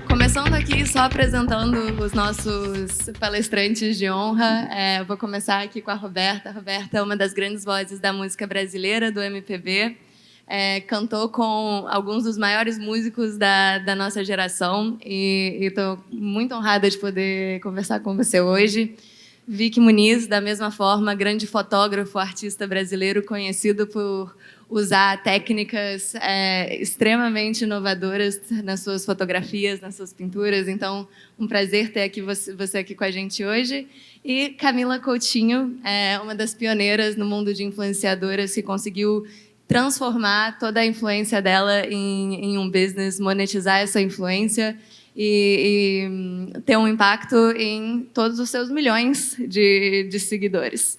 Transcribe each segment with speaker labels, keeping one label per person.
Speaker 1: Começando aqui, só apresentando os nossos palestrantes de honra, eu vou começar aqui com a Roberta. A Roberta é uma das grandes vozes da música brasileira, do MPB. Cantou com alguns dos maiores músicos da nossa geração e estou muito honrada de poder conversar com você hoje. Vicky Muniz, da mesma forma, grande fotógrafo, artista brasileiro, conhecido por usar técnicas extremamente inovadoras nas suas fotografias, nas suas pinturas. Então, um prazer ter você aqui com a gente hoje. E Camila Coutinho, uma das pioneiras no mundo de influenciadoras, que conseguiu transformar toda a influência dela em um business, monetizar essa influência e ter um impacto em todos os seus milhões de seguidores.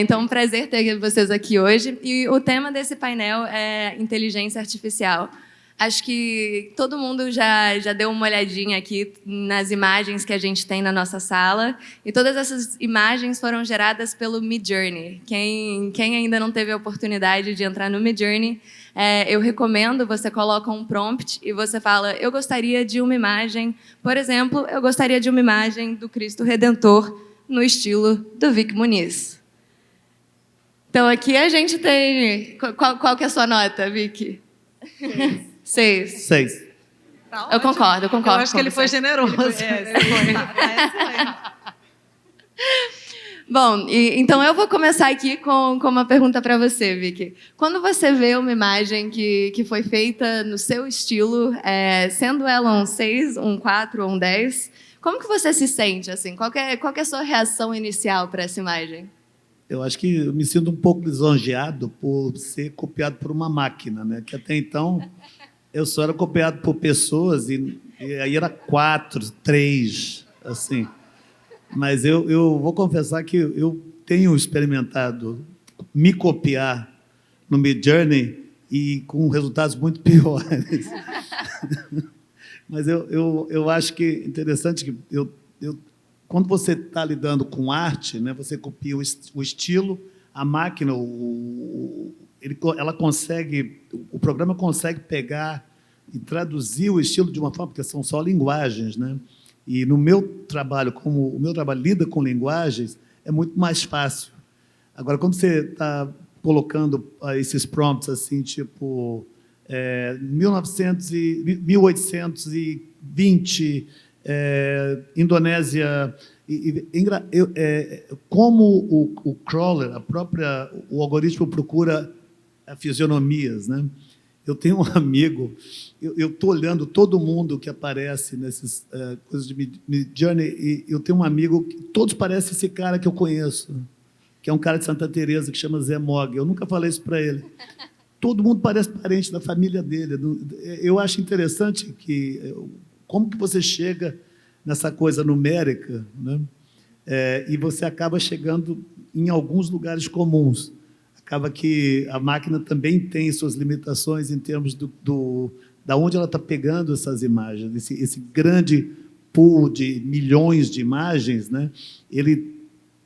Speaker 1: Então, um prazer ter vocês aqui hoje. E o tema desse painel é inteligência artificial. Acho que todo mundo já deu uma olhadinha aqui nas imagens que a gente tem na nossa sala. E todas essas imagens foram geradas pelo Midjourney. Quem ainda não teve a oportunidade de entrar no Midjourney, eu recomendo, você coloca um prompt e você fala, eu gostaria de uma imagem, por exemplo, eu gostaria de uma imagem do Cristo Redentor no estilo do Vicky Muniz. Então, aqui a gente tem... Qual que é a sua nota, Vicky? 6.
Speaker 2: 6.
Speaker 1: Tá, eu concordo.
Speaker 3: Eu acho que ele foi generoso.
Speaker 1: Ele foi. Bom, então eu vou começar aqui com uma pergunta para você, Vicky. Quando você vê uma imagem que foi feita no seu estilo, sendo ela um 6, um 4 ou um 10, como que você se sente? Assim? Qual que é a sua reação inicial para essa imagem?
Speaker 2: Eu acho que eu me sinto um pouco lisonjeado por ser copiado por uma máquina, né? Que até então eu só era copiado por pessoas e aí era 4, 3, assim. Mas eu vou confessar que eu tenho experimentado me copiar no Midjourney e com resultados muito piores. Mas eu acho que é interessante que quando você está lidando com arte, né, você copia o estilo, a máquina, ela consegue, o programa consegue pegar e traduzir o estilo de uma forma, porque são só linguagens, né? E no meu trabalho, como o meu trabalho lida com linguagens, é muito mais fácil. Agora, quando você está colocando esses prompts assim, tipo 1820, Indonésia, como o crawler, o algoritmo procura fisionomias, né? Eu tenho um amigo, eu estou olhando todo mundo que aparece nessas coisas de Midjourney, e eu tenho um amigo que todos parecem esse cara que eu conheço, que é um cara de Santa Teresa que chama Zé Mog. Eu nunca falei isso para ele. Todo mundo parece parente da família dele. Eu acho interessante como que você chega nessa coisa numérica, né? E você acaba chegando em alguns lugares comuns. Acaba que a máquina também tem suas limitações em termos da onde ela está pegando essas imagens. Esse grande pool de milhões de imagens, né? Ele,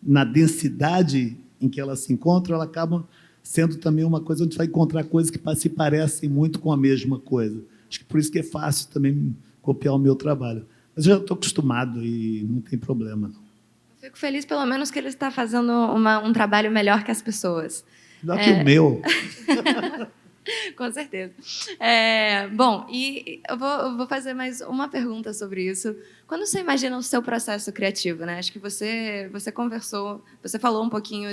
Speaker 2: na densidade em que ela se encontra, ela acaba sendo também uma coisa onde vai encontrar coisas que se parecem muito com a mesma coisa. Acho que por isso que é fácil também copiar o meu trabalho. Mas eu já estou acostumado e não tem problema, não.
Speaker 1: Eu fico feliz, pelo menos, que ele está fazendo um trabalho melhor que as pessoas.
Speaker 2: Melhor que o meu.
Speaker 1: Com certeza. Bom, e eu vou fazer mais uma pergunta sobre isso. Quando você imagina o seu processo criativo, né? Acho que você conversou, você falou um pouquinho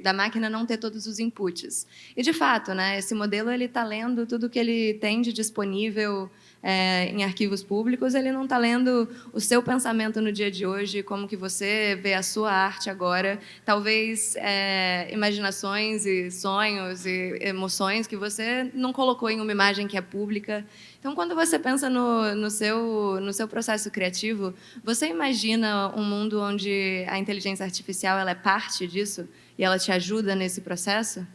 Speaker 1: da máquina não ter todos os inputs. E, de fato, né, esse modelo está lendo tudo que ele tem de disponível em arquivos públicos, ele não está lendo o seu pensamento no dia de hoje, como que você vê a sua arte agora, talvez imaginações e sonhos e emoções que você não colocou em uma imagem que é pública. Então, quando você pensa no seu processo criativo, você imagina um mundo onde a inteligência artificial ela é parte disso e ela te ajuda nesse processo?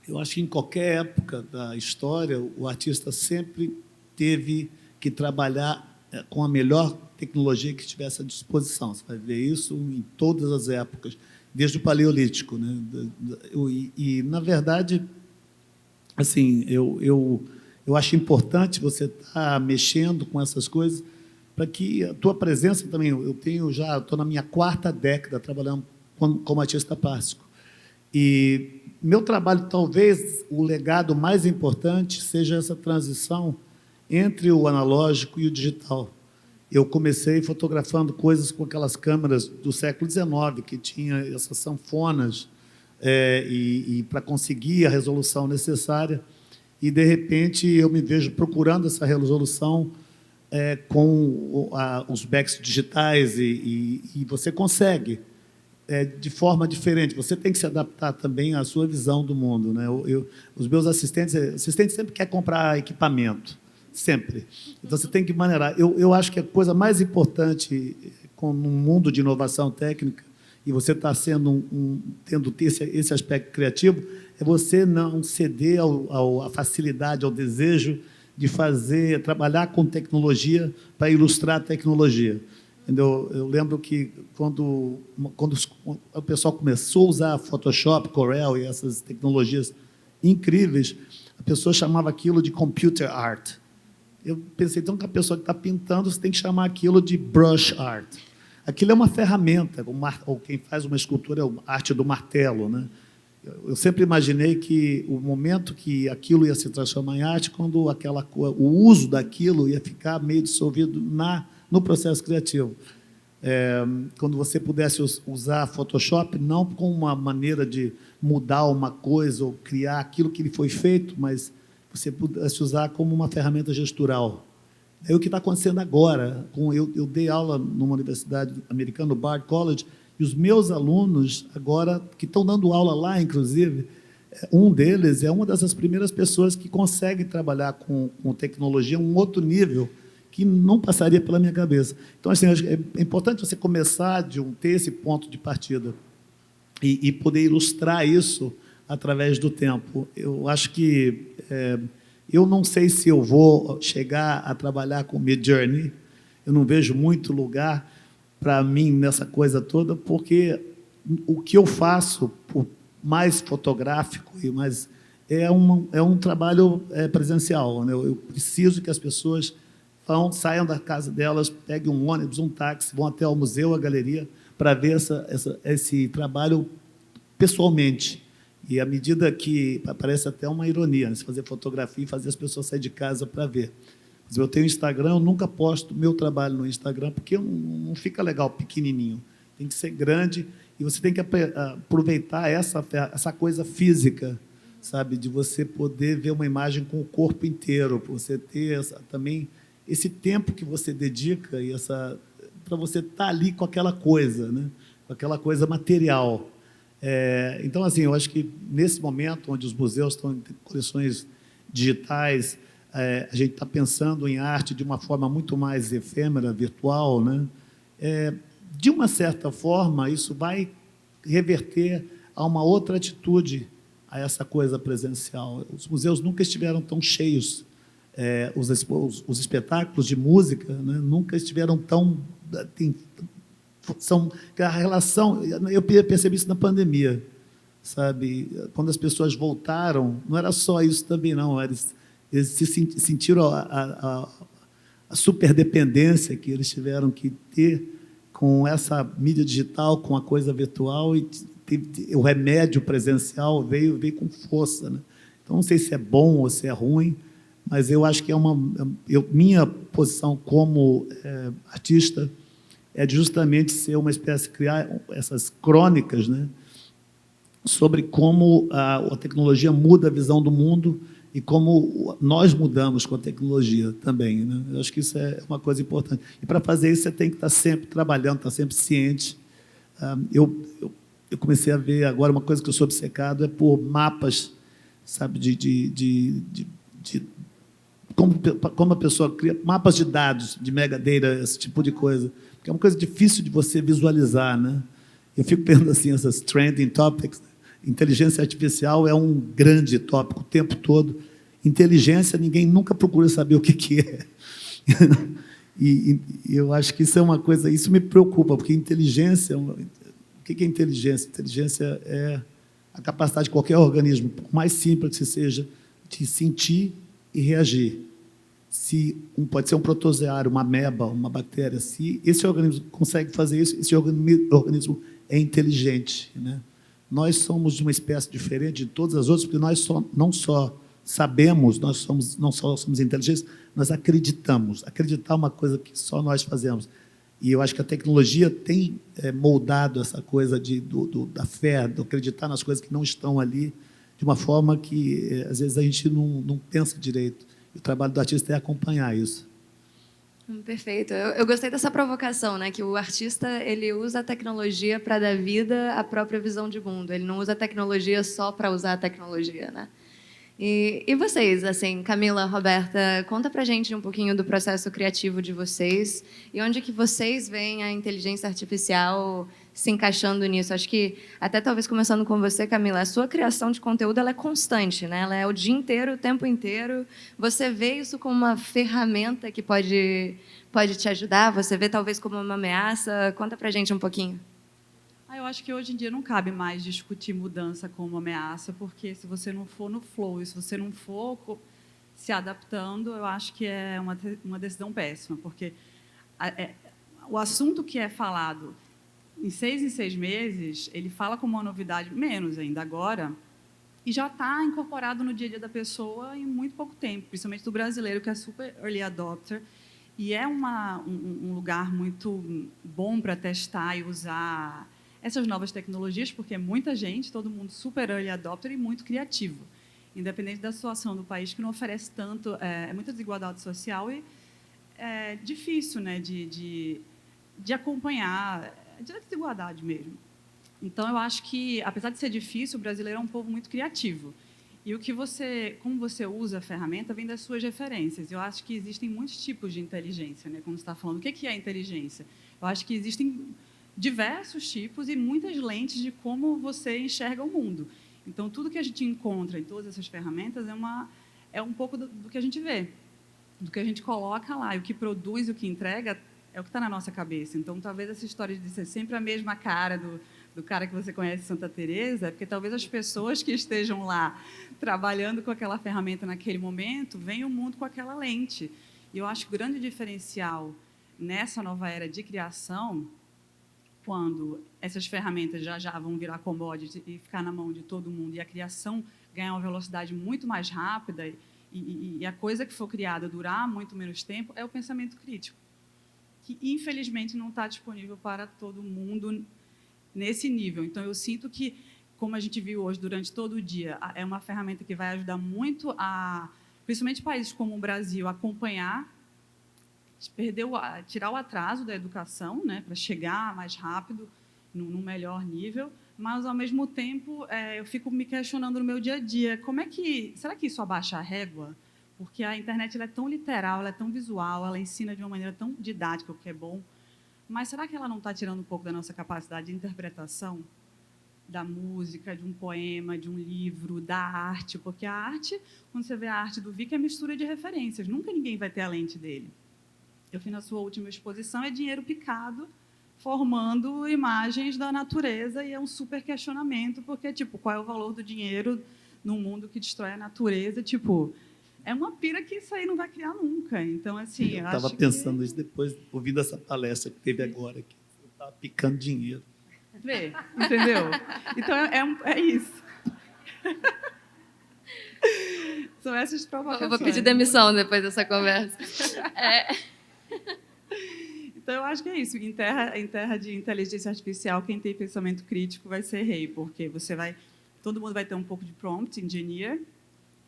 Speaker 2: Eu acho que em qualquer época da história, o artista sempre teve que trabalhar com a melhor tecnologia que estivesse à disposição. Você vai ver isso em todas as épocas, desde o Paleolítico, né? Na verdade, assim, eu acho importante você estar mexendo com essas coisas para que a tua presença também. Estou na minha 4ª década trabalhando como artista plástico. E meu trabalho, talvez, o legado mais importante seja essa transição entre o analógico e o digital. Eu comecei fotografando coisas com aquelas câmeras do século XIX, que tinha essas sanfonas, e para conseguir a resolução necessária. E, de repente, eu me vejo procurando essa resolução com os backs digitais, e você consegue, de forma diferente. Você tem que se adaptar também à sua visão do mundo, né? Os meus assistentes sempre querem comprar equipamento, sempre. Então, você tem que maneirar. Eu acho que a coisa mais importante num mundo de inovação técnica, e você está tendo esse aspecto criativo, é você não ceder à facilidade, ao desejo de trabalhar com tecnologia para ilustrar a tecnologia. Entendeu? Eu lembro que, quando o pessoal começou a usar Photoshop, Corel e essas tecnologias incríveis, a pessoa chamava aquilo de computer art. Eu pensei, então, que a pessoa que está pintando, você tem que chamar aquilo de brush art. Aquilo é uma ferramenta, ou quem faz uma escultura é a arte do martelo, né? Eu sempre imaginei que o momento que aquilo ia se transformar em arte, quando o uso daquilo ia ficar meio dissolvido no processo criativo. Quando você pudesse usar Photoshop, não como uma maneira de mudar uma coisa ou criar aquilo que foi feito, mas você pudesse usar como uma ferramenta gestural. É o que está acontecendo agora. Eu dei aula numa universidade americana, no Bard College, e os meus alunos, agora, que estão dando aula lá, inclusive, um deles é uma dessas primeiras pessoas que consegue trabalhar com tecnologia, um outro nível, que não passaria pela minha cabeça. Então, assim, é importante você começar ter esse ponto de partida e poder ilustrar isso através do tempo. Eu acho que... eu não sei se eu vou chegar a trabalhar com Midjourney. Eu não vejo muito lugar para mim nessa coisa toda, porque o que eu faço, por mais fotográfico, é um trabalho presencial, né? Eu preciso que as pessoas saiam da casa delas, peguem um ônibus, um táxi, vão até o museu, a galeria, para ver esse trabalho pessoalmente. E à medida que... parece até uma ironia, né? Se fazer fotografia e fazer as pessoas saírem de casa para ver. Mas eu tenho Instagram, eu nunca posto meu trabalho no Instagram, porque não fica legal pequenininho. Tem que ser grande, e você tem que aproveitar essa coisa física, sabe? De você poder ver uma imagem com o corpo inteiro, para você ter também esse tempo que você dedica para você estar ali com aquela coisa, né? Com aquela coisa material. Então, assim, eu acho que, nesse momento, onde os museus estão em coleções digitais, a gente está pensando em arte de uma forma muito mais efêmera, virtual, né? De uma certa forma, isso vai reverter a uma outra atitude a essa coisa presencial. Os museus nunca estiveram tão cheios, os espetáculos de música, né, nunca estiveram tão... a relação... Eu percebi isso na pandemia, sabe? Quando as pessoas voltaram, não era só isso também, não. Eles sentiram a superdependência que eles tiveram que ter com essa mídia digital, com a coisa virtual, e o remédio presencial veio com força, né? Então, não sei se é bom ou se é ruim, mas eu acho que minha posição como artista é justamente ser uma espécie, criar essas crônicas, né, sobre como a tecnologia muda a visão do mundo e como nós mudamos com a tecnologia também, né? Eu acho que isso é uma coisa importante. E, para fazer isso, você tem que estar sempre trabalhando, estar sempre ciente. Eu comecei a ver agora uma coisa que eu sou obcecado, por mapas, sabe, como a pessoa cria mapas de dados, de mega data, esse tipo de coisa, que é uma coisa difícil de você visualizar, né? Eu fico vendo assim, essas trending topics, né? Inteligência artificial é um grande tópico o tempo todo. Inteligência, ninguém nunca procura saber o que é. E eu acho que isso é uma coisa... Isso me preocupa, porque inteligência... O que é inteligência? Inteligência é a capacidade de qualquer organismo, por mais simples que seja, de sentir e reagir. Pode ser um protozoário, uma ameba, uma bactéria. Se esse organismo consegue fazer isso, esse organismo é inteligente, né? Nós somos de uma espécie diferente de todas as outras, porque nós não só sabemos, não só somos inteligentes, nós acreditamos. Acreditar é uma coisa que só nós fazemos. E eu acho que a tecnologia tem moldado essa coisa da fé, de acreditar nas coisas que não estão ali, de uma forma que, às vezes, a gente não pensa direito. E o trabalho do artista é acompanhar isso.
Speaker 1: Perfeito. Eu gostei dessa provocação, né? Que o artista ele usa a tecnologia para dar vida à própria visão de mundo. Ele não usa a tecnologia só para usar a tecnologia, né? E vocês, assim, Camila, Roberta, conta pra gente um pouquinho do processo criativo de vocês e onde que vocês veem a inteligência artificial se encaixando nisso. Acho que, até talvez começando com você, Camila, a sua criação de conteúdo ela é constante, né? Ela é o dia inteiro, o tempo inteiro. Você vê isso como uma ferramenta que pode te ajudar? Você vê talvez como uma ameaça? Conta pra gente um pouquinho.
Speaker 3: Eu acho que hoje em dia não cabe mais discutir mudança como ameaça, porque se você não for no flow, e se você não for se adaptando, eu acho que é uma decisão péssima, porque o assunto que é falado em 6 meses, ele fala como uma novidade, menos ainda agora, e já está incorporado no dia a dia da pessoa em muito pouco tempo, principalmente do brasileiro, que é super early adopter, e é um lugar muito bom para testar e usar essas novas tecnologias, porque é muita gente, todo mundo super early adopter e muito criativo, independente da situação do país, que não oferece tanto, muita desigualdade social e é difícil, né, de acompanhar, de desigualdade mesmo. Então, eu acho que, apesar de ser difícil, o brasileiro é um povo muito criativo. E como você usa a ferramenta, vem das suas referências. Eu acho que existem muitos tipos de inteligência, né, quando você está falando. O que é inteligência? Eu acho que existem diversos tipos e muitas lentes de como você enxerga o mundo. Então, tudo que a gente encontra em todas essas ferramentas é um pouco do que a gente vê, do que a gente coloca lá. E o que produz, o que entrega, é o que está na nossa cabeça. Então, talvez essa história de ser sempre a mesma cara do cara que você conhece, Santa Teresa, é porque talvez as pessoas que estejam lá trabalhando com aquela ferramenta naquele momento veem o mundo com aquela lente. E eu acho que o grande diferencial nessa nova era de criação, quando essas ferramentas já vão virar commodity e ficar na mão de todo mundo e a criação ganhar uma velocidade muito mais rápida e a coisa que for criada durar muito menos tempo, é o pensamento crítico, que infelizmente não está disponível para todo mundo nesse nível. Então, eu sinto que, como a gente viu hoje durante todo o dia, é uma ferramenta que vai ajudar muito principalmente países como o Brasil, a acompanhar, tirar o atraso da educação, né, para chegar mais rápido, num melhor nível, mas, ao mesmo tempo, eu fico me questionando no meu dia a dia, será que isso abaixa a régua? Porque a internet ela é tão literal, ela é tão visual, ela ensina de uma maneira tão didática, o que é bom, mas será que ela não está tirando um pouco da nossa capacidade de interpretação da música, de um poema, de um livro, da arte? Porque a arte, quando você vê a arte do Vic, é mistura de referências, nunca ninguém vai ter a lente dele. Eu fiz na sua última exposição, é dinheiro picado, formando imagens da natureza, e é um super questionamento, porque, tipo, qual é o valor do dinheiro num mundo que destrói a natureza? Tipo, é uma pira que isso aí não vai criar nunca. Então, assim,
Speaker 2: eu estava pensando isso depois, ouvindo essa palestra que teve agora, que eu estava picando dinheiro.
Speaker 3: Vê, entendeu? Então, é isso. São essas provocações.
Speaker 1: Eu vou pedir demissão depois dessa conversa.
Speaker 3: Então, eu acho que é isso. Em terra de inteligência artificial, quem tem pensamento crítico vai ser rei, porque todo mundo vai ter um pouco de prompt engineer,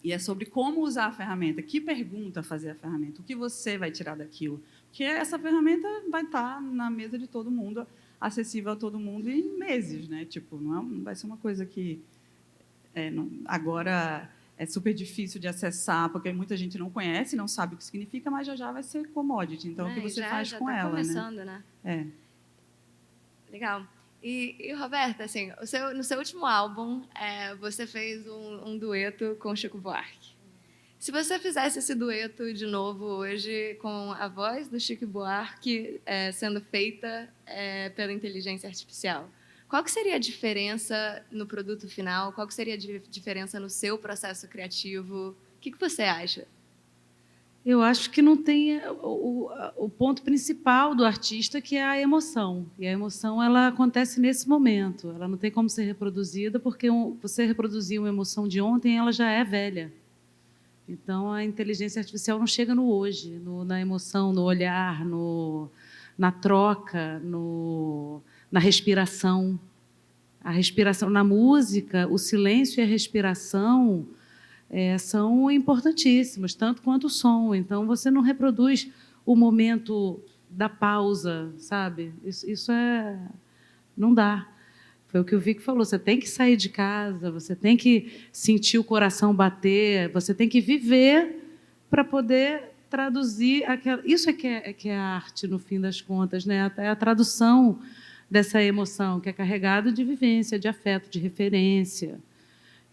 Speaker 3: e é sobre como usar a ferramenta, que pergunta fazer a ferramenta, o que você vai tirar daquilo. Porque essa ferramenta vai estar na mesa de todo mundo, acessível a todo mundo em meses, né? Tipo, não vai ser uma coisa que agora é super difícil de acessar, porque muita gente não conhece, não sabe o que significa, mas já vai ser commodity. Então, o que você faz com ela,
Speaker 1: começando, né? Legal. E Roberta, assim, no seu último álbum, você fez um dueto com Chico Buarque. Se você fizesse esse dueto de novo hoje, com a voz do Chico Buarque sendo feita pela inteligência artificial, qual que seria a diferença no produto final? Qual que seria a diferença no seu processo criativo? que você acha?
Speaker 4: Eu acho que não tem o ponto principal do artista, que é a emoção. E a emoção, ela acontece nesse momento. Ela não tem como ser reproduzida, porque você reproduzir uma emoção de ontem, ela já é velha. Então, a inteligência artificial não chega no hoje, na emoção, no olhar, na troca, na respiração. A respiração na música, o silêncio e a respiração são importantíssimos, tanto quanto o som. Então, você não reproduz o momento da pausa, sabe? Isso não dá. Foi o que o Vic falou, você tem que sair de casa, você tem que sentir o coração bater, você tem que viver para poder traduzir aquela... Isso que é a arte, no fim das contas, né? É a tradução dessa emoção, que é carregada de vivência, de afeto, de referência.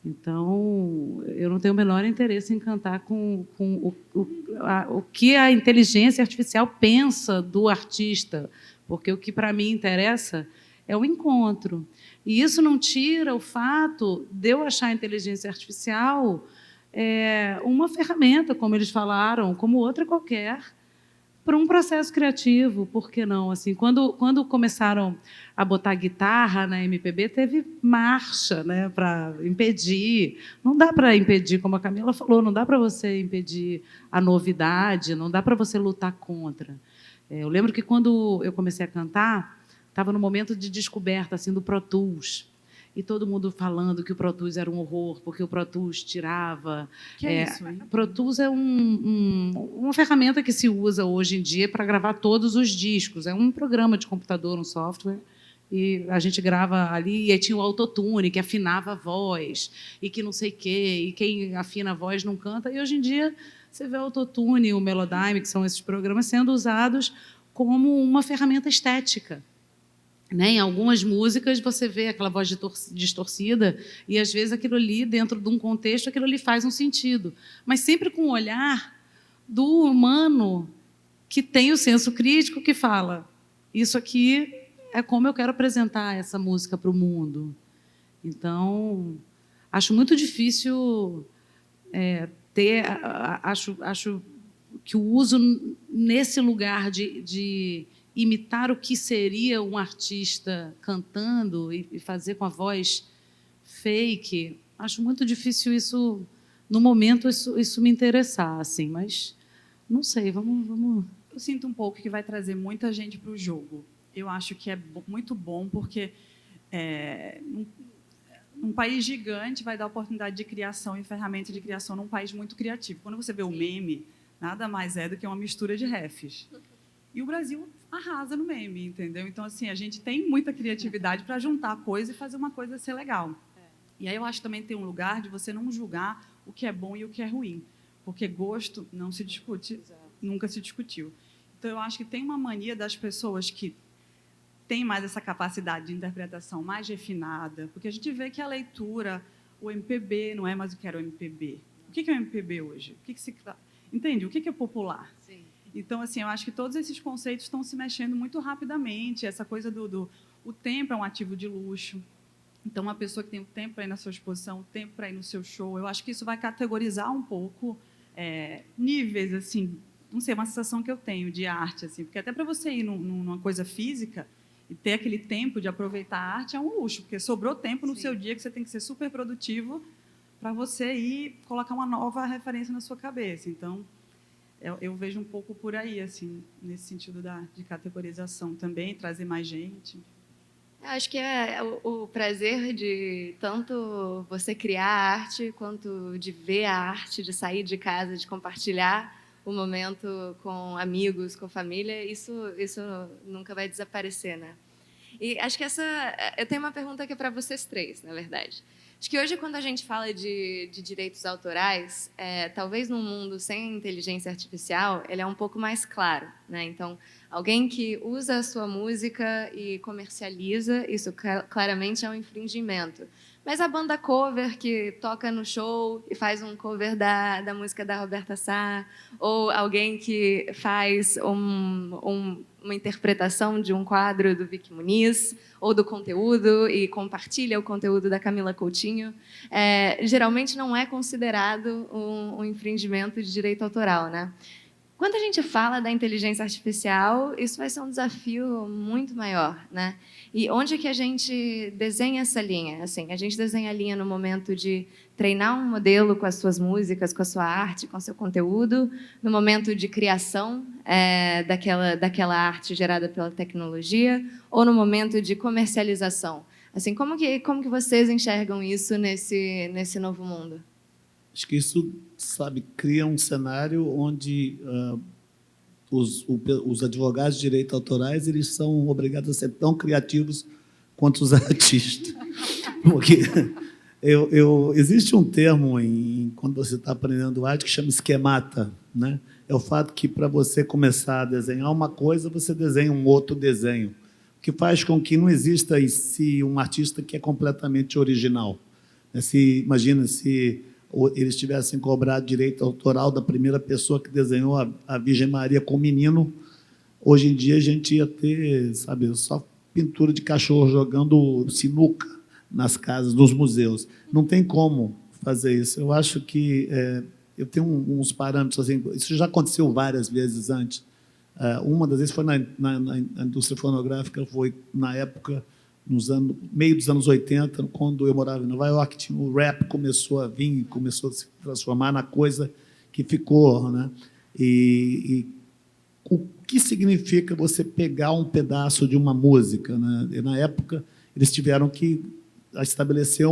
Speaker 4: Então, eu não tenho o menor interesse em cantar com o que a inteligência artificial pensa do artista, porque o que para mim interessa é o encontro. E isso não tira o fato de eu achar a inteligência artificial uma ferramenta, como eles falaram, como outra qualquer, para um processo criativo. Por que não? Assim, quando começaram a botar guitarra na MPB, teve marcha, né, para impedir. Não dá para impedir, como a Camila falou, não dá para você impedir a novidade, não dá para você lutar contra. Eu lembro que, quando eu comecei a cantar, estava no momento de descoberta assim, do Pro Tools. E todo mundo falando que o Pro Tools era um horror, porque o Pro Tools tirava...
Speaker 3: Que é isso, hein?
Speaker 4: Pro Tools é uma ferramenta que se usa hoje em dia para gravar todos os discos. É um programa de computador, um software, e a gente grava ali, e aí tinha o autotune, que afinava a voz, e que não sei o quê, e quem afina a voz não canta. E hoje em dia você vê o autotune, o Melodyne, que são esses programas, sendo usados como uma ferramenta estética. Né? Em algumas músicas você vê aquela voz distorcida e, às vezes, aquilo ali, dentro de um contexto, aquilo ali faz um sentido. Mas sempre com o olhar do humano que tem o senso crítico, que fala: isso aqui é como eu quero apresentar essa música para o mundo. Então, acho muito difícil acho que o uso nesse lugar de imitar o que seria um artista cantando e fazer com a voz fake, acho muito difícil isso, no momento, isso me interessar, assim, mas não sei, vamos...
Speaker 3: Eu sinto um pouco que vai trazer muita gente para o jogo. Eu acho que é muito bom, porque um país gigante vai dar oportunidade de criação e ferramenta de criação num país muito criativo. Quando você vê o meme, nada mais é do que uma mistura de refs. E o Brasil arrasa no meme, entendeu? Então, assim, a gente tem muita criatividade para juntar coisa e fazer uma coisa ser legal. E aí eu acho que também tem um lugar de você não julgar o que é bom e o que é ruim, porque gosto não se discute, nunca se discutiu. Então, eu acho que tem uma mania das pessoas que têm mais essa capacidade de interpretação mais refinada, porque a gente vê que a leitura, o MPB, não é mais o que era o MPB. O que é o MPB hoje? Entende? O que é popular?
Speaker 1: Sim.
Speaker 3: Então, assim, eu acho que todos esses conceitos estão se mexendo muito rapidamente. Essa coisa o tempo é um ativo de luxo. Então, uma pessoa que tem o tempo para ir na sua exposição, o tempo para ir no seu show, eu acho que isso vai categorizar um pouco níveis, assim, não sei, uma sensação que eu tenho de arte, assim, porque até para você ir numa coisa física e ter aquele tempo de aproveitar a arte é um luxo, porque sobrou tempo no seu dia que você tem que ser super produtivo para você ir colocar uma nova referência na sua cabeça. Então, eu vejo um pouco por aí, assim, nesse sentido de categorização também, trazer mais gente.
Speaker 1: Acho que é o prazer de tanto você criar a arte, quanto de ver a arte, de sair de casa, de compartilhar o momento com amigos, com família, isso nunca vai desaparecer, né? E acho que eu tenho uma pergunta aqui para vocês três, na verdade. Acho que hoje, quando a gente fala de direitos autorais, talvez num mundo sem inteligência artificial, ele é um pouco mais claro, né? Então, alguém que usa a sua música e comercializa, isso claramente é um infringimento. Mas a banda cover que toca no show e faz um cover da música da Roberta Sá, ou alguém que faz uma interpretação de um quadro do Vicky Muniz, ou do conteúdo e compartilha o conteúdo da Camila Coutinho, geralmente não é considerado um infringimento de direito autoral, né? Quando a gente fala da inteligência artificial, isso vai ser um desafio muito maior, né? E onde que a gente desenha essa linha? Assim, a gente desenha a linha no momento de treinar um modelo com as suas músicas, com a sua arte, com o seu conteúdo, no momento de criação daquela arte gerada pela tecnologia, ou no momento de comercialização? Assim, como que vocês enxergam isso nesse novo mundo?
Speaker 2: Acho que isso, sabe, cria um cenário onde os advogados de direitos autorais eles são obrigados a ser tão criativos quanto os artistas. Porque existe um termo, quando você está aprendendo arte, que chama esquemata, né? É o fato que, para você começar a desenhar uma coisa, você desenha um outro desenho, que faz com que não exista em si um artista que é completamente original. Imagina se eles tivessem cobrado direito autoral da primeira pessoa que desenhou a Virgem Maria com o menino, hoje em dia a gente ia ter, sabe, só pintura de cachorro jogando sinuca nas casas, nos museus. Não tem como fazer isso. Eu acho que eu tenho uns parâmetros, assim, isso já aconteceu várias vezes antes. Uma das vezes foi na indústria fonográfica, foi na época, meio dos anos 80, quando eu morava em Nova York, o rap começou a vir, começou a se transformar na coisa que ficou, né? E o que significa você pegar um pedaço de uma música, né? E, na época, eles tiveram que estabelecer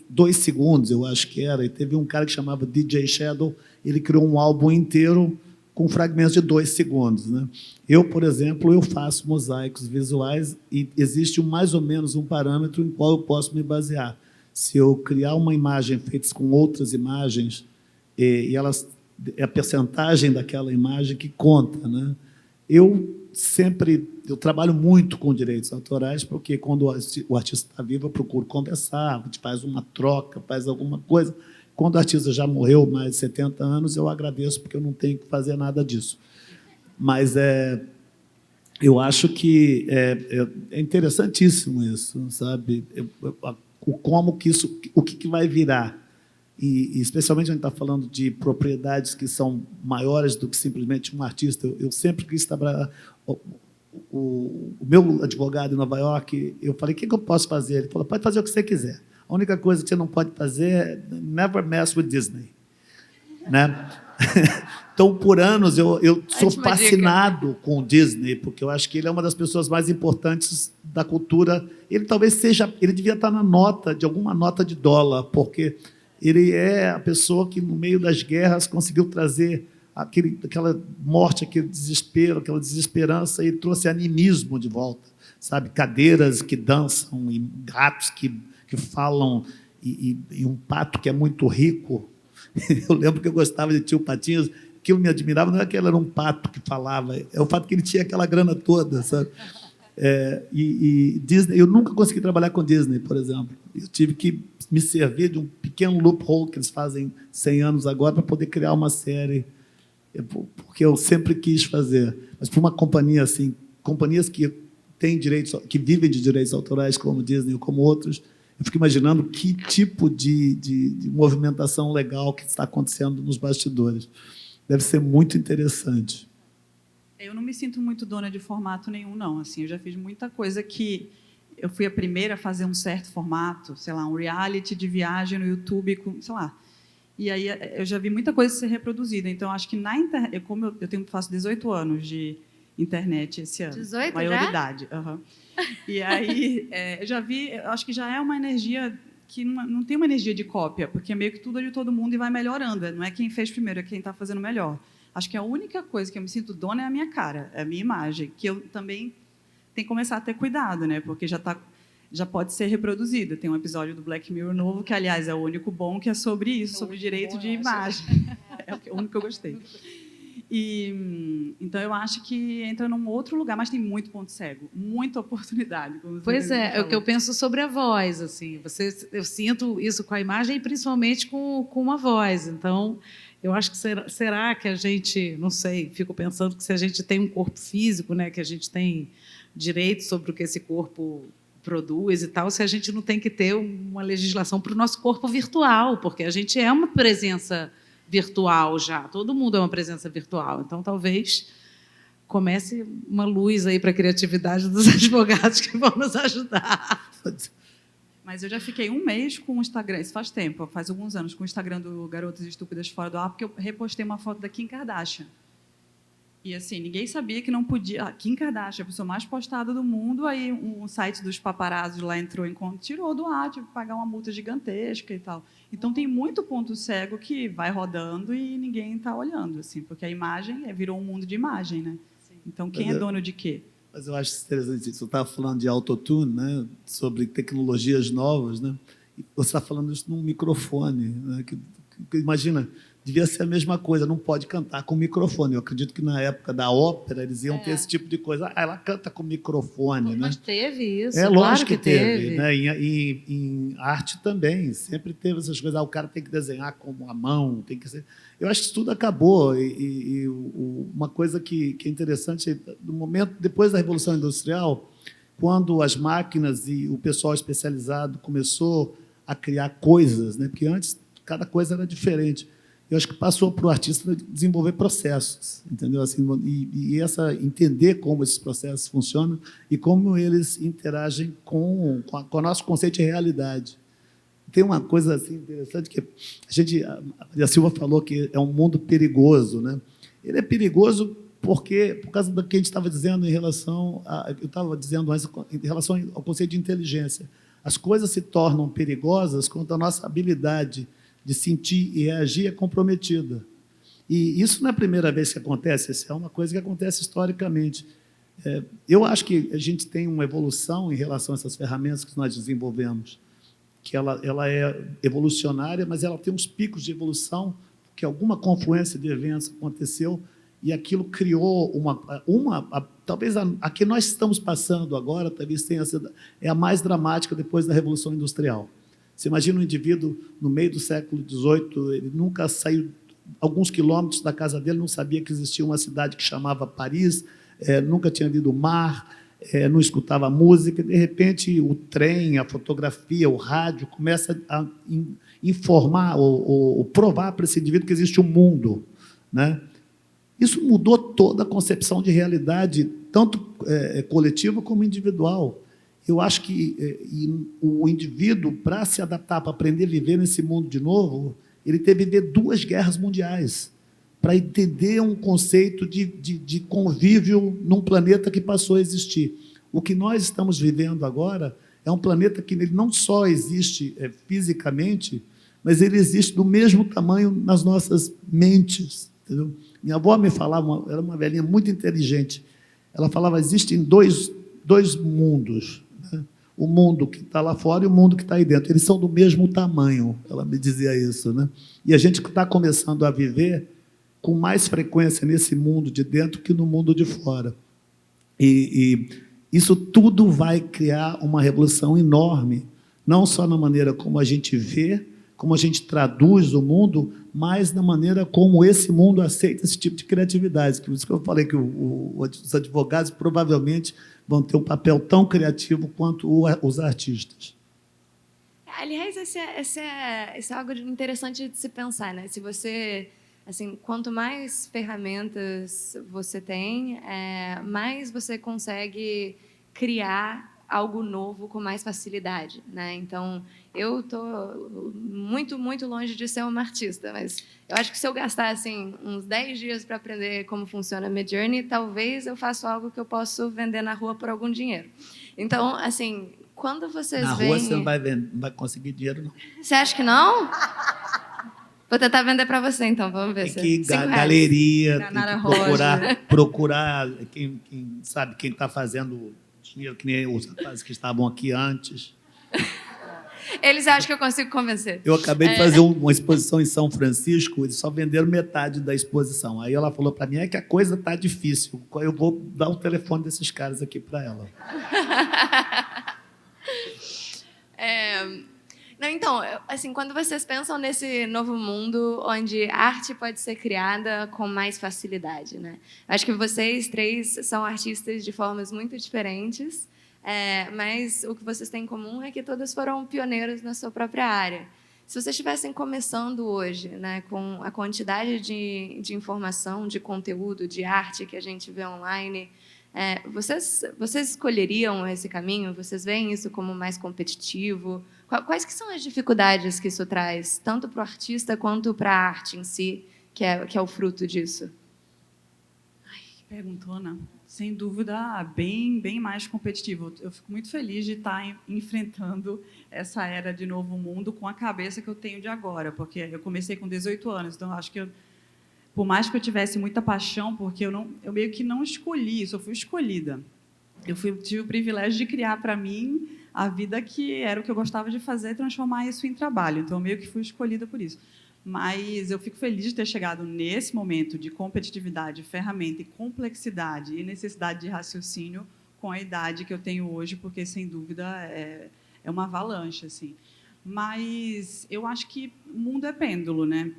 Speaker 2: 2 segundos, eu acho que era, e teve um cara que chamava DJ Shadow, ele criou um álbum inteiro com fragmentos de 2 segundos, né? Eu, por exemplo, eu faço mosaicos visuais e existe mais ou menos um parâmetro em qual eu posso me basear. Se eu criar uma imagem feita com outras imagens, e elas, é a percentagem daquela imagem que conta, né? Eu trabalho muito com direitos autorais, porque quando o artista está vivo, eu procuro conversar, a gente faz uma troca, faz alguma coisa. Quando o artista já morreu, mais de 70 anos, eu agradeço, porque eu não tenho que fazer nada disso. Mas eu acho que é interessantíssimo isso, sabe? O que vai virar. E especialmente a gente está falando de propriedades que são maiores do que simplesmente um artista. Eu sempre quis trabalhar. O meu advogado em Nova York, eu falei, o que eu posso fazer? Ele falou, pode fazer o que você quiser. A única coisa que você não pode fazer é never mess with Disney. Né? Então, por anos, eu sou fascinado com o Disney, porque eu acho que ele é uma das pessoas mais importantes da cultura. Ele talvez seja... Ele devia estar na nota, de alguma nota de dólar, porque ele é a pessoa que, no meio das guerras, conseguiu trazer aquela morte, aquele desespero, aquela desesperança, e trouxe animismo de volta. Sabe? Cadeiras que dançam, e gatos que falam, e um pato que é muito rico. Eu lembro que eu gostava de Tio Patinhas, aquilo me admirava, não é que ele era um pato que falava, é o fato que ele tinha aquela grana toda, sabe? Disney, eu nunca consegui trabalhar com Disney, por exemplo. Eu tive que me servir de um pequeno loophole que eles fazem 100 anos agora para poder criar uma série, porque eu sempre quis fazer. Mas para uma companhia assim, companhias que têm direitos, que vivem de direitos autorais, como Disney ou como outros, eu fico imaginando que tipo de movimentação legal que está acontecendo nos bastidores. Deve ser muito interessante.
Speaker 3: Eu não me sinto muito dona de formato nenhum, não. Assim, eu já fiz muita coisa que eu fui a primeira a fazer um certo formato, sei lá, um reality de viagem no YouTube, sei lá. E aí eu já vi muita coisa ser reproduzida. Então, acho que na internet, como eu faço 18 anos de internet esse ano,
Speaker 1: 18
Speaker 3: maioridade. Uhum. E aí eu já vi, eu acho que já é uma energia que não tem uma energia de cópia, porque meio que tudo é de todo mundo e vai melhorando. Não é quem fez primeiro, é quem está fazendo melhor. Acho que a única coisa que eu me sinto dona é a minha cara, é a minha imagem, que eu também tenho que começar a ter cuidado, né? Porque já pode ser reproduzido. Tem um episódio do Black Mirror novo, que, aliás, é o único bom, que é sobre isso, sobre direito de imagem. É o único que eu gostei. Então, eu acho que entra num outro lugar, mas tem muito ponto cego, muita oportunidade.
Speaker 4: Pois é o que eu penso sobre a voz. Assim, eu sinto isso com a imagem e principalmente com a voz. Então, eu acho que será que a gente, não sei, fico pensando que se a gente tem um corpo físico, né, que a gente tem direito sobre o que esse corpo produz e tal, se a gente não tem que ter uma legislação para o nosso corpo virtual, porque a gente é uma presença virtual já, todo mundo é uma presença virtual. Então, talvez comece uma luz aí para a criatividade dos advogados que vão nos ajudar.
Speaker 3: Mas eu já fiquei um mês com o Instagram, isso faz tempo, faz alguns anos, com o Instagram do Garotas Estúpidas Fora do Ar, porque eu repostei uma foto da Kim Kardashian. E, assim, ninguém sabia que não podia... A Kim Kardashian, a pessoa mais postada do mundo, aí um site dos paparazzos lá entrou em conta, tirou do ar, tive que pagar uma multa gigantesca e tal. Então, tem muito ponto cego que vai rodando e ninguém está olhando, assim, porque a imagem virou um mundo de imagem, né? Sim. Então, quem é dono de quê? Mas
Speaker 2: eu acho interessante isso. Você estava falando de autotune, né? Sobre tecnologias novas, né? E você está falando isso num microfone, né? Que imagina... Devia ser a mesma coisa, não pode cantar com microfone. Eu acredito que na época da ópera eles iam ter esse tipo de coisa. Ela canta com microfone.
Speaker 4: Mas
Speaker 2: né?
Speaker 4: Teve isso,
Speaker 2: lógico
Speaker 4: claro que
Speaker 2: teve. Né? Em arte também, sempre teve essas coisas. O cara tem que desenhar com a mão, tem que ser... Eu acho que isso tudo acabou. Uma coisa que é interessante, no momento, depois da Revolução Industrial, quando as máquinas e o pessoal especializado começou a criar coisas, né? Porque antes cada coisa era diferente. Eu acho que passou para o artista desenvolver processos, entendeu? Assim, entender como esses processos funcionam e como eles interagem com o nosso conceito de realidade. Tem uma coisa assim, interessante que a Maria Silva falou que é um mundo perigoso, né? Ele é perigoso por causa do que a gente estava dizendo em relação eu estava dizendo antes, em relação ao conceito de inteligência. As coisas se tornam perigosas quando a nossa habilidade de sentir e reagir é comprometida. E isso não é a primeira vez que acontece, isso é uma coisa que acontece historicamente. Eu acho que a gente tem uma evolução em relação a essas ferramentas que nós desenvolvemos, que ela é evolucionária, mas ela tem uns picos de evolução, porque alguma confluência de eventos aconteceu e aquilo criou talvez a que nós estamos passando agora, talvez tenha sido a mais dramática depois da Revolução Industrial. Você imagina um indivíduo no meio do século XVIII, ele nunca saiu alguns quilômetros da casa dele, não sabia que existia uma cidade que chamava Paris, nunca tinha visto o mar, não escutava música, de repente o trem, a fotografia, o rádio começa a informar ou provar para esse indivíduo que existe um mundo, né? Isso mudou toda a concepção de realidade, tanto coletiva como individual. Eu acho que o indivíduo, para se adaptar, para aprender a viver nesse mundo de novo, ele teve que viver 2 guerras mundiais para entender um conceito de convívio num planeta que passou a existir. O que nós estamos vivendo agora é um planeta que ele não só existe fisicamente, mas ele existe do mesmo tamanho nas nossas mentes. Entendeu? Minha avó me falava, era uma velhinha muito inteligente, ela falava, existem dois mundos, né? O mundo que está lá fora e o mundo que está aí dentro. Eles são do mesmo tamanho, ela me dizia isso, né? E a gente está começando a viver com mais frequência nesse mundo de dentro que no mundo de fora. E isso tudo vai criar uma revolução enorme, não só na maneira como a gente vê, como a gente traduz o mundo, mas na maneira como esse mundo aceita esse tipo de criatividade. Por isso que eu falei que os advogados provavelmente vão ter um papel tão criativo quanto os artistas.
Speaker 1: Aliás, esse é algo interessante de se pensar, né? Se você, assim, quanto mais ferramentas você tem, mais você consegue criar algo novo com mais facilidade, né? Então, eu estou muito, muito longe de ser uma artista, mas eu acho que se eu gastar assim, uns 10 dias para aprender como funciona a Midjourney, talvez eu faça algo que eu possa vender na rua por algum dinheiro. Então, assim, quando vocês
Speaker 2: na
Speaker 1: veem...
Speaker 2: rua você não vai conseguir dinheiro, não.
Speaker 1: Você acha que não? Vou tentar vender para você, então, vamos ver.
Speaker 2: Tem que ir galeria, tem que procurar quem
Speaker 3: sabe,
Speaker 2: quem está fazendo dinheiro, que nem os rapazes que estavam aqui antes.
Speaker 1: Eles acham que eu consigo convencer.
Speaker 2: Eu acabei de fazer uma exposição em São Francisco, eles só venderam metade da exposição. Aí ela falou para mim, é que a coisa está difícil, eu vou dar o telefone desses caras aqui para ela.
Speaker 1: Não, então, assim, quando vocês pensam nesse novo mundo onde a arte pode ser criada com mais facilidade, né? Acho que vocês três são artistas de formas muito diferentes, mas o que vocês têm em comum é que todas foram pioneiros na sua própria área. Se vocês estivessem começando hoje, né, com a quantidade de informação, de conteúdo, de arte que a gente vê online, vocês escolheriam esse caminho? Vocês veem isso como mais competitivo? Quais que são as dificuldades que isso traz, tanto para o artista quanto para a arte em si, que é o fruto disso?
Speaker 3: Que perguntona. Sem dúvida, bem mais competitivo. Eu fico muito feliz de estar enfrentando essa era de novo mundo com a cabeça que eu tenho de agora, porque eu comecei com 18 anos, então acho que por mais que eu tivesse muita paixão, porque eu meio que não escolhi isso, eu fui escolhida. Tive o privilégio de criar para mim a vida que era o que eu gostava de fazer, transformar isso em trabalho. Então, eu meio que fui escolhida por isso. Mas eu fico feliz de ter chegado nesse momento de competitividade, ferramenta e complexidade e necessidade de raciocínio com a idade que eu tenho hoje, porque, sem dúvida, é uma avalanche, assim. Mas eu acho que o mundo é pêndulo, né?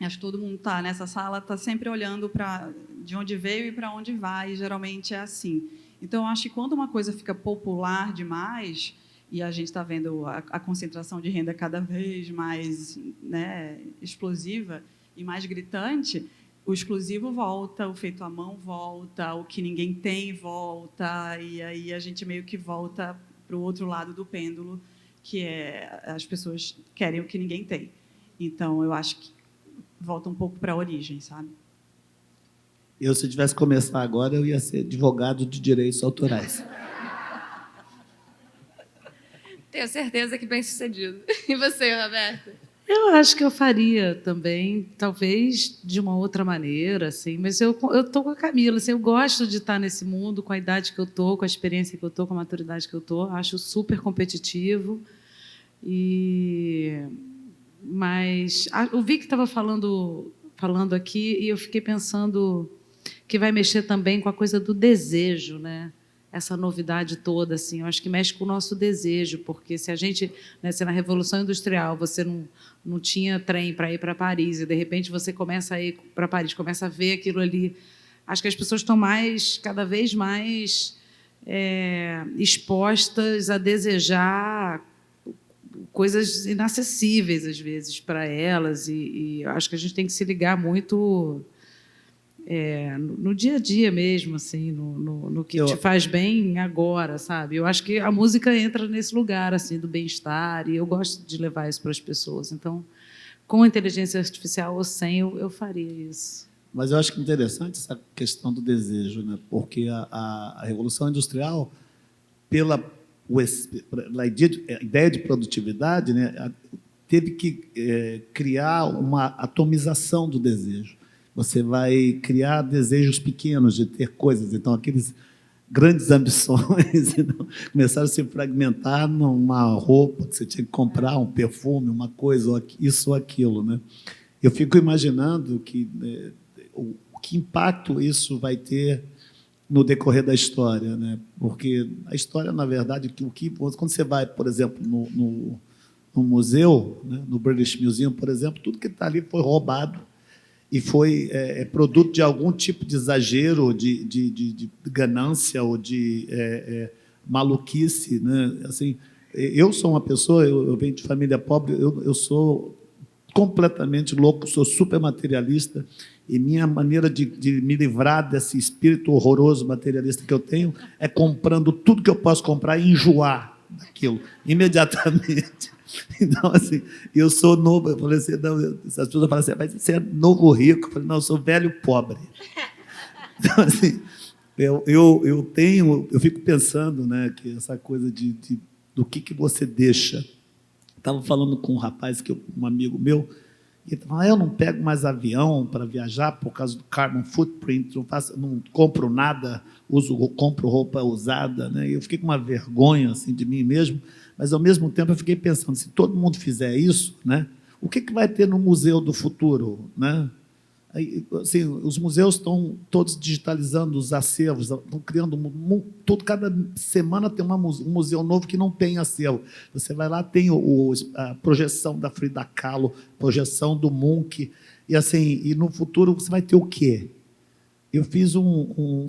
Speaker 3: Acho que todo mundo está nessa sala, está sempre olhando para de onde veio e para onde vai, e geralmente é assim. Então, eu acho que quando uma coisa fica popular demais, e a gente está vendo a concentração de renda cada vez mais, né, explosiva e mais gritante, o exclusivo volta, o feito à mão volta, o que ninguém tem volta, e aí a gente meio que volta para o outro lado do pêndulo, que é as pessoas querem o que ninguém tem. Então, eu acho que volta um pouco para a origem, sabe?
Speaker 2: Se eu tivesse começar agora, eu ia ser advogado de direitos autorais.
Speaker 1: Tenho certeza que bem-sucedido. E você, Roberta?
Speaker 4: Eu acho que eu faria também, talvez de uma outra maneira, assim, mas eu estou com a Camila, assim, eu gosto de estar nesse mundo com a idade que eu estou, com a experiência que eu estou, com a maturidade que eu estou, acho super competitivo. Mas o Vic estava falando aqui e eu fiquei pensando que vai mexer também com a coisa do desejo, né? Essa novidade toda, assim, eu acho que mexe com o nosso desejo, porque se a gente, né, se na Revolução Industrial você não tinha trem para ir para Paris e de repente você começa a ir para Paris, começa a ver aquilo ali, acho que as pessoas estão cada vez mais expostas a desejar coisas inacessíveis às vezes para elas e acho que a gente tem que se ligar muito no dia a dia mesmo, assim, no que te faz bem agora, sabe? Eu acho que a música entra nesse lugar assim do bem-estar e eu gosto de levar isso para as pessoas. Então, com a inteligência artificial ou sem, eu faria isso.
Speaker 2: Mas eu acho que é interessante essa questão do desejo, né? Porque a Revolução Industrial, pela ideia de produtividade, né, teve que criar uma atomização do desejo. Você vai criar desejos pequenos de ter coisas. Então, aqueles grandes ambições começaram a se fragmentar numa roupa que você tinha que comprar, um perfume, uma coisa, ou isso ou aquilo, né? Eu fico imaginando que impacto isso vai ter no decorrer da história, né? Porque a história, na verdade, quando você vai, por exemplo, no museu, né, no British Museum, por exemplo, tudo que está ali foi roubado e foi produto de algum tipo de exagero, de ganância ou de maluquice, né? Assim, eu sou uma pessoa, eu venho de família pobre, eu sou completamente louco, sou super materialista e minha maneira de me livrar desse espírito horroroso materialista que eu tenho é comprando tudo que eu posso comprar e enjoar daquilo imediatamente. Então, assim, eu sou novo. Eu falei assim, não, as pessoas falam assim, mas você é novo rico. Eu falei, não, eu sou velho pobre. Então, assim, eu fico pensando, né, que essa coisa do que você deixa. Estava falando com um rapaz, um amigo meu, e ele falou, eu não pego mais avião para viajar por causa do carbon footprint, não compro nada, compro roupa usada, né? E eu fiquei com uma vergonha assim, de mim mesmo, Mas, ao mesmo tempo, eu fiquei pensando, se todo mundo fizer isso, né, o que vai ter no Museu do Futuro? Né? Aí, assim, os museus estão todos digitalizando os acervos, estão criando cada semana tem um museu novo que não tem acervo. Você vai lá, tem a projeção da Frida Kahlo, projeção do Munch, e assim, e no futuro você vai ter o quê? Eu fiz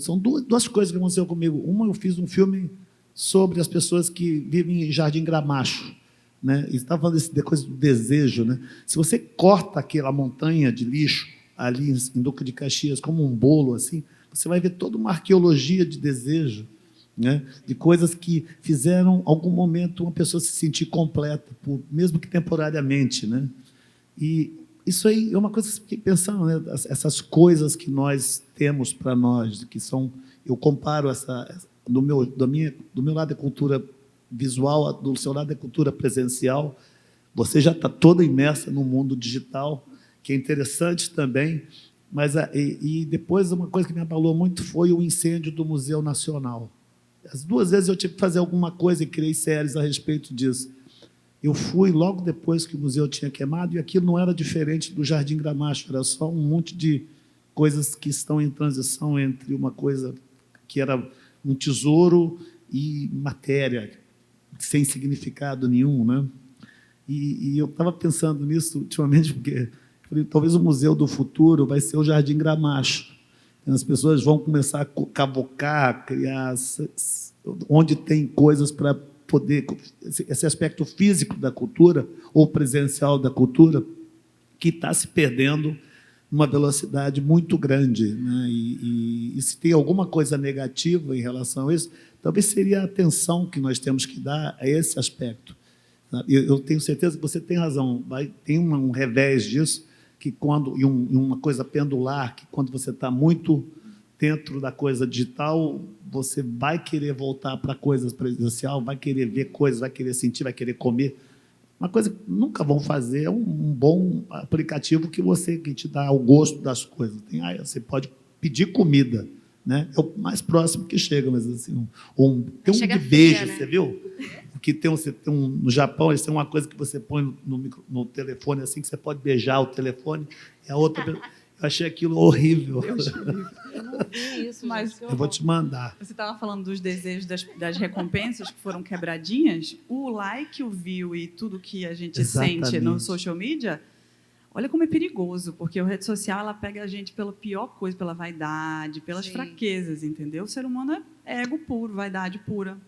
Speaker 2: são duas coisas que aconteceram comigo. Uma, eu fiz um filme sobre as pessoas que vivem em Jardim Gramacho, né? E estava falando dessa coisa do desejo, né? Se você corta aquela montanha de lixo ali em Duque de Caxias como um bolo assim, você vai ver toda uma arqueologia de desejo, né? De coisas que fizeram em algum momento uma pessoa se sentir completa, mesmo que temporariamente, né? E isso aí é uma coisa que eu fiquei pensando, né? Essas coisas que nós temos para nós, que são, eu comparo do meu lado é cultura visual, do seu lado é cultura presencial. Você já está toda imersa no mundo digital, que é interessante também, mas e depois uma coisa que me abalou muito foi o incêndio do Museu Nacional. As 2 vezes eu tive que fazer alguma coisa e criei séries a respeito disso. Eu fui logo depois que o museu tinha queimado, e aquilo não era diferente do Jardim Gramacho, era só um monte de coisas que estão em transição entre uma coisa que era um tesouro e matéria, sem significado nenhum, né? E eu estava pensando nisso ultimamente, porque talvez o Museu do Futuro vai ser o Jardim Gramacho. As pessoas vão começar a cavocar, criar onde tem coisas para poder, esse aspecto físico da cultura ou presencial da cultura, que está se perdendo numa velocidade muito grande, né? E se tem alguma coisa negativa em relação a isso, talvez seria a atenção que nós temos que dar a esse aspecto. Eu tenho certeza que você tem razão, tem um revés disso, que uma coisa pendular, que quando você está muito dentro da coisa digital, você vai querer voltar para a coisa presencial, vai querer ver coisas, vai querer sentir, vai querer comer. Uma coisa que nunca vão fazer é um bom aplicativo que te dá o gosto das coisas. Você pode pedir comida, né? É o mais próximo que chega, mas assim, tem um de beijo, né? Você viu? Que no Japão, eles têm uma coisa que você põe no telefone, assim, que você pode beijar o telefone, e a outra... Eu achei aquilo horrível.
Speaker 3: Eu não vi isso, mas
Speaker 2: eu vou te mandar.
Speaker 3: Você estava falando dos desejos, das recompensas que foram quebradinhas. O like, o view e tudo que a gente sente no social media, olha como é perigoso, porque a rede social ela pega a gente pela pior coisa, pela vaidade, pelas fraquezas, entendeu? O ser humano é ego puro, vaidade pura.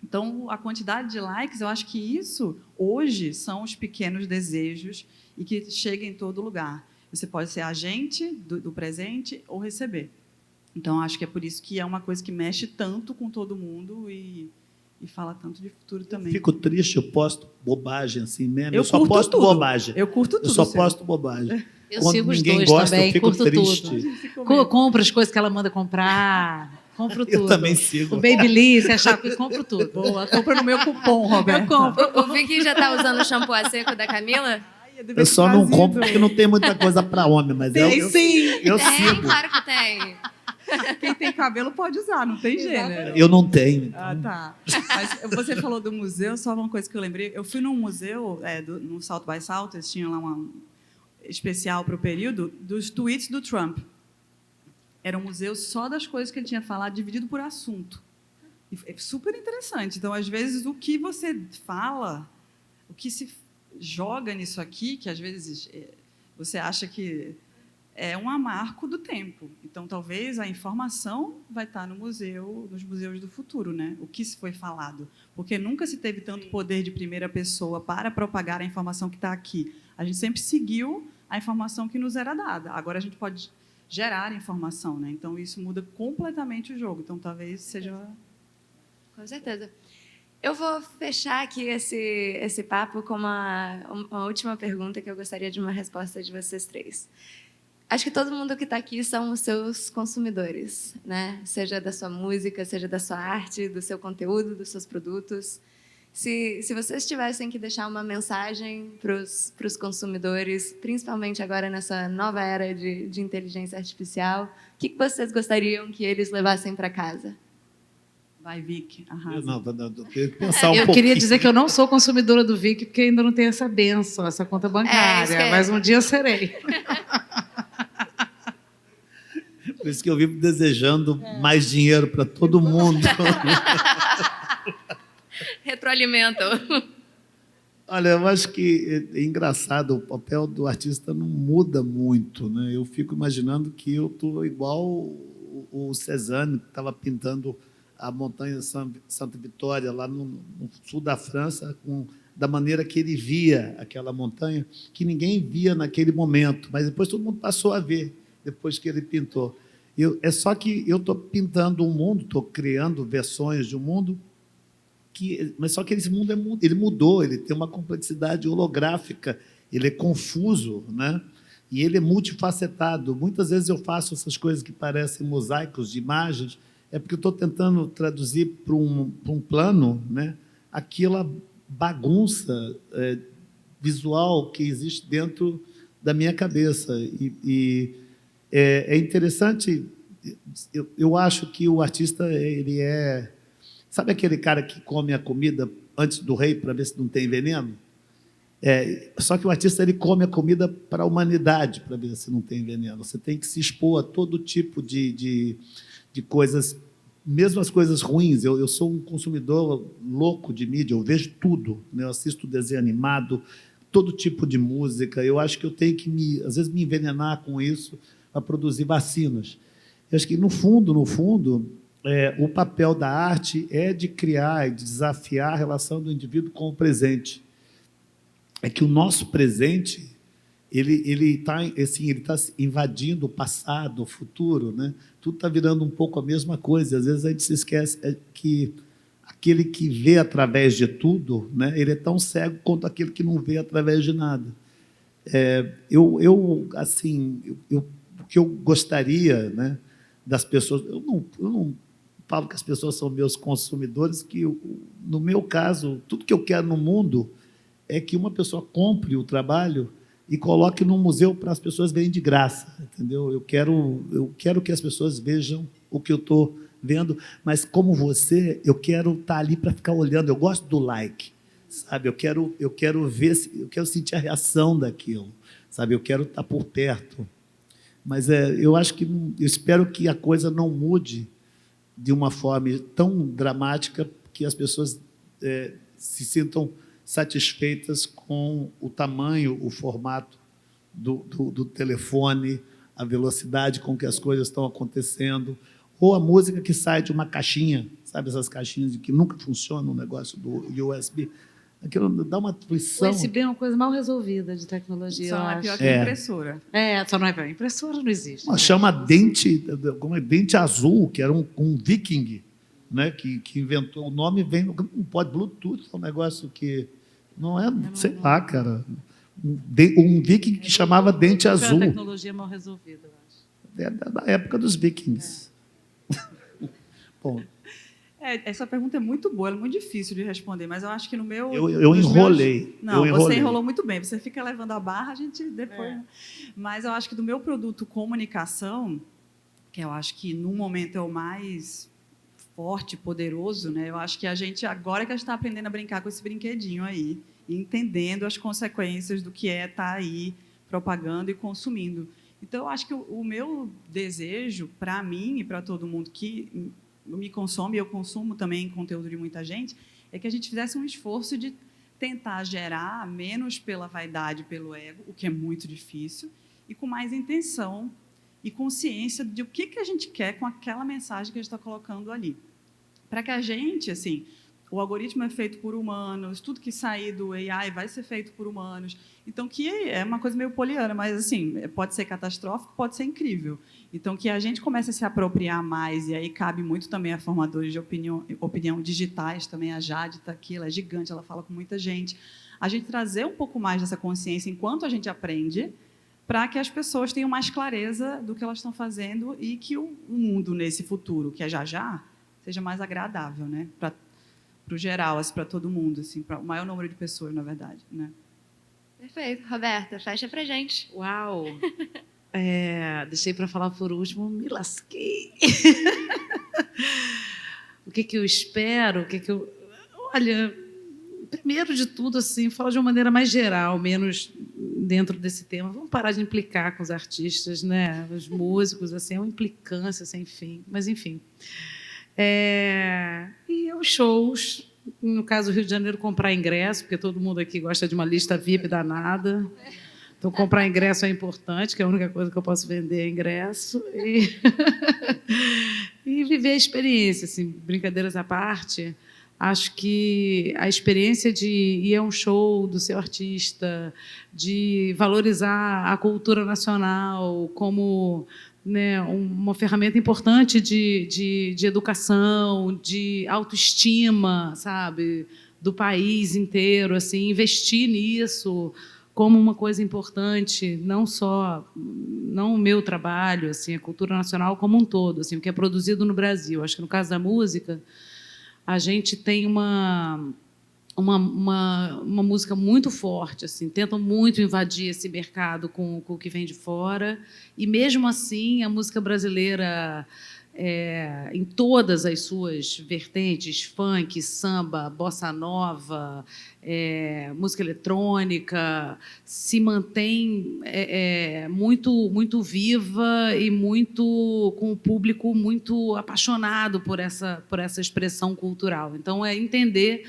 Speaker 3: Então, a quantidade de likes, eu acho que isso, hoje, são os pequenos desejos e que chegam em todo lugar. Você pode ser agente do presente ou receber. Então, acho que é por isso que é uma coisa que mexe tanto com todo mundo e fala tanto de futuro também.
Speaker 2: Eu fico triste, eu posto bobagem assim mesmo. Eu só posto bobagem.
Speaker 3: Eu curto tudo.
Speaker 2: Eu só posto bobagem.
Speaker 4: Eu
Speaker 2: Quando
Speaker 4: sigo os
Speaker 2: ninguém
Speaker 4: dois
Speaker 2: gosta,
Speaker 4: também,
Speaker 2: eu fico
Speaker 4: curto
Speaker 2: triste.
Speaker 4: tudo. Compro as coisas que ela manda comprar. Compro tudo.
Speaker 2: Eu também sigo.
Speaker 4: O Babyliss, a Chaco, compro tudo.
Speaker 3: Boa, compra no meu cupom, Roberto.
Speaker 4: Eu compro.
Speaker 1: O Vicky já está usando o shampoo a seco da Camila?
Speaker 2: Eu só não compro porque não tem muita coisa para homem, mas
Speaker 3: sim.
Speaker 2: Eu
Speaker 1: tem,
Speaker 2: sigo.
Speaker 1: claro que tem.
Speaker 3: Quem tem cabelo pode usar, não tem gênero.
Speaker 2: Eu não tenho. Então.
Speaker 3: Ah, tá. Mas você falou do museu, só uma coisa que eu lembrei. Eu fui num museu, no South by Southwest, tinha lá um especial para o período, dos tweets do Trump. Era um museu só das coisas que ele tinha falado, dividido por assunto. E é super interessante. Então, às vezes, o que você fala, o que se joga nisso aqui, que às vezes você acha que é um marco do tempo. Então, talvez a informação vai estar no museu, nos museus do futuro, né? O que se foi falado. Porque nunca se teve tanto poder de primeira pessoa para propagar a informação que está aqui. A gente sempre seguiu a informação que nos era dada. Agora, a gente pode gerar informação, né? Então, isso muda completamente o jogo. Então, talvez seja...
Speaker 1: Com certeza. Eu vou fechar aqui esse papo com uma última pergunta que eu gostaria de uma resposta de vocês três. Acho que todo mundo que está aqui são os seus consumidores, né? Seja da sua música, seja da sua arte, do seu conteúdo, dos seus produtos. Se vocês tivessem que deixar uma mensagem para os consumidores, principalmente agora nessa nova era de inteligência artificial, o que vocês gostariam que eles levassem para casa?
Speaker 3: Vai, Vic, arrasa.
Speaker 2: Não, eu tenho que pensar um
Speaker 4: Eu
Speaker 2: pouquinho.
Speaker 4: queria dizer que eu não sou consumidora do Vic, porque ainda não tenho essa bênção, essa conta bancária,
Speaker 1: isso que é.
Speaker 4: mas um dia serei.
Speaker 2: Por isso que eu vivo desejando mais dinheiro para todo mundo.
Speaker 1: Retroalimenta.
Speaker 2: Olha, eu acho que é engraçado, o papel do artista não muda muito, né? Eu fico imaginando que eu estou igual o Cézanne, que estava pintando a montanha Santa Vitória, lá no sul da França, da maneira que ele via aquela montanha, que ninguém via naquele momento, mas depois todo mundo passou a ver, depois que ele pintou. É só que eu estou pintando um mundo, estou criando versões de um mundo, mas só que esse mundo ele mudou, ele tem uma complexidade holográfica, ele é confuso, né? E ele é multifacetado. Muitas vezes eu faço essas coisas que parecem mosaicos de imagens, é porque eu estou tentando traduzir para um plano, né, aquela bagunça visual que existe dentro da minha cabeça. E é interessante, eu acho que o artista, ele é... Sabe aquele cara que come a comida antes do rei para ver se não tem veneno? Só que o artista ele come a comida para a humanidade para ver se não tem veneno. Você tem que se expor a todo tipo de coisas, mesmo as coisas ruins. Eu sou um consumidor louco de mídia, eu vejo tudo, né? Eu assisto desenho animado, todo tipo de música. Eu acho que eu tenho que, às vezes, me envenenar com isso para produzir vacinas. Eu acho que, no fundo, o papel da arte é de criar e de desafiar a relação do indivíduo com o presente. É que o nosso presente ele está assim, invadindo o passado, o futuro, né? Tudo está virando um pouco a mesma coisa. Às vezes a gente se esquece que aquele que vê através de tudo, né? Ele é tão cego quanto aquele que não vê através de nada. O que eu gostaria, né, das pessoas, eu não falo que as pessoas são meus consumidores, que no meu caso, tudo que eu quero no mundo é que uma pessoa compre o trabalho e coloque no museu para as pessoas verem de graça, entendeu? Eu quero que as pessoas vejam o que eu estou vendo, mas como você, eu quero estar ali para ficar olhando. Eu gosto do like, sabe? Eu quero ver, eu quero sentir a reação daquilo, sabe? Eu quero estar por perto. Mas eu acho que eu espero que a coisa não mude de uma forma tão dramática que as pessoas se sintam satisfeitas com o tamanho, o formato do telefone, a velocidade com que as coisas estão acontecendo, ou a música que sai de uma caixinha, sabe, essas caixinhas que nunca funcionam, o negócio do USB. Aquilo dá uma aflição.
Speaker 4: O USB é uma coisa mal resolvida de tecnologia,
Speaker 3: Só
Speaker 4: eu
Speaker 3: é
Speaker 4: acho.
Speaker 3: pior que a impressora.
Speaker 4: Só não é pior. Impressora não existe.
Speaker 2: Chama dente azul, que era um viking, né, que inventou o nome, não pode Bluetooth, é um negócio que não é, sei lá, cara, um viking que chamava dente azul.
Speaker 4: É uma tecnologia mal resolvida, eu acho.
Speaker 2: É da época dos vikings. Bom,
Speaker 3: Essa pergunta é muito boa, ela é muito difícil de responder, mas eu acho que no meu...
Speaker 2: eu enrolei.
Speaker 3: Não,
Speaker 2: eu
Speaker 3: você enrolou muito bem. Você fica levando a barra, a gente depois... Mas eu acho que do meu produto comunicação, que eu acho que no momento é o mais forte, poderoso, né? Eu acho que a gente, agora que a gente está aprendendo a brincar com esse brinquedinho aí, e entendendo as consequências do que é estar aí propagando e consumindo. Então, eu acho que o meu desejo, para mim e para todo mundo que me consome, eu consumo também conteúdo de muita gente, é que a gente fizesse um esforço de tentar gerar menos pela vaidade, pelo ego, o que é muito difícil, e com mais intenção e consciência de o que a gente quer com aquela mensagem que a gente está colocando ali. Para que a gente, assim, o algoritmo é feito por humanos, tudo que sair do AI vai ser feito por humanos. Então, que é uma coisa meio poliana, mas assim, pode ser catastrófico, pode ser incrível. Então, que a gente comece a se apropriar mais, e aí cabe muito também a formadores de opinião digitais, também a Jade está aqui, ela é gigante, ela fala com muita gente. A gente trazer um pouco mais dessa consciência enquanto a gente aprende, para que as pessoas tenham mais clareza do que elas estão fazendo e que o mundo nesse futuro, que é já, seja mais agradável, né? Para o geral, assim, para todo mundo, assim, para o maior número de pessoas, na verdade, né?
Speaker 1: Perfeito. Roberta, fecha pra gente.
Speaker 4: Uau! Deixei para falar por último, me lasquei. o que eu espero, o que eu... Olha, primeiro de tudo, assim, falo de uma maneira mais geral, menos dentro desse tema. Vamos parar de implicar com os artistas, né? Os músicos, assim, é uma implicância sem fim. Mas, enfim. E os shows, no caso do Rio de Janeiro, comprar ingresso, porque todo mundo aqui gosta de uma lista VIP danada. Então, comprar ingresso é importante, que é a única coisa que eu posso vender é ingresso. E viver a experiência, assim, brincadeiras à parte. Acho que a experiência de ir a um show do seu artista, de valorizar a cultura nacional como, né, uma ferramenta importante de educação, de autoestima, sabe, do país inteiro, assim, investir nisso como uma coisa importante, não o meu trabalho, assim, a cultura nacional como um todo, assim, o que é produzido no Brasil. Acho que no caso da música a gente tem uma música muito forte, assim, tentam muito invadir esse mercado com o que vem de fora, e mesmo assim a música brasileira, em todas as suas vertentes, funk, samba, bossa nova, música eletrônica, se mantém muito viva e muito com o público muito apaixonado por essa expressão cultural. Então, é entender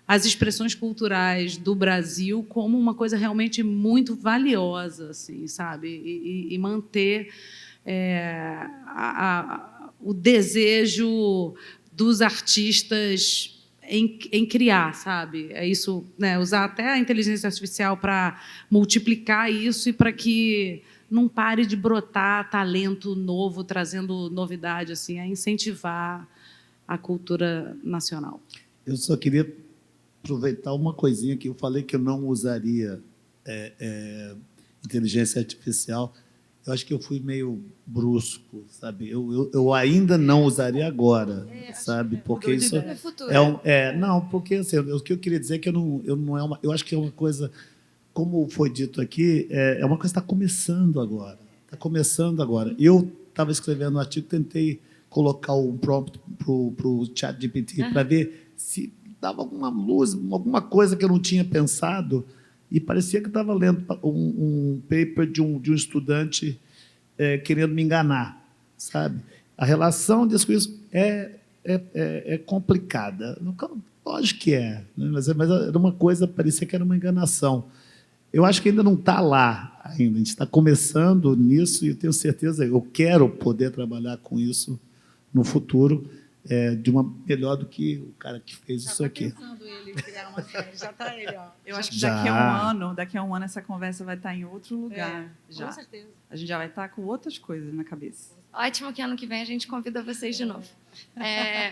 Speaker 4: as expressões culturais do Brasil como uma coisa realmente muito valiosa, assim, sabe? E manter o desejo dos artistas em criar, sabe? É isso, né? Usar até a inteligência artificial para multiplicar isso e para que não pare de brotar talento novo, trazendo novidade, assim, a incentivar a cultura nacional.
Speaker 2: Eu só queria aproveitar uma coisinha que eu falei que eu não usaria inteligência artificial. Eu acho que eu fui meio brusco, sabe? Eu ainda não usaria agora, sabe? Porque isso não, porque assim, o que eu queria dizer é que eu acho que é uma coisa, como foi dito aqui, é uma coisa que está começando agora. Está começando agora. Eu estava escrevendo um artigo, tentei colocar um prompt para o ChatGPT para ver se dava alguma luz, alguma coisa que eu não tinha pensado, e parecia que estava lendo um paper de um estudante querendo me enganar, sabe? A relação disso com isso é complicada. Lógico que é, né? Mas era uma coisa, parecia que era uma enganação. Eu acho que ainda não está lá ainda. A gente está começando nisso e eu tenho certeza, eu quero poder trabalhar com isso no futuro, de uma melhor do que o cara que fez isso aqui.
Speaker 4: Pensando ele criar uma série, já está ele, ó.
Speaker 3: Eu acho que daqui a um ano essa conversa vai estar em outro lugar.
Speaker 4: Com certeza.
Speaker 3: A gente já vai estar com outras coisas na cabeça.
Speaker 1: Ótimo que ano que vem a gente convida vocês de novo.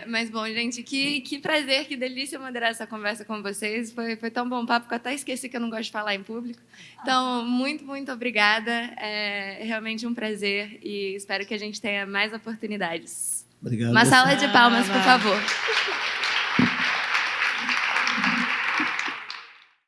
Speaker 1: Mas, bom, gente, que prazer, que delícia moderar essa conversa com vocês. Foi tão bom papo que eu até esqueci que eu não gosto de falar em público. Então, muito, muito obrigada. É realmente um prazer e espero que a gente tenha mais oportunidades.
Speaker 2: Obrigado.
Speaker 1: Uma salva de palmas, por favor.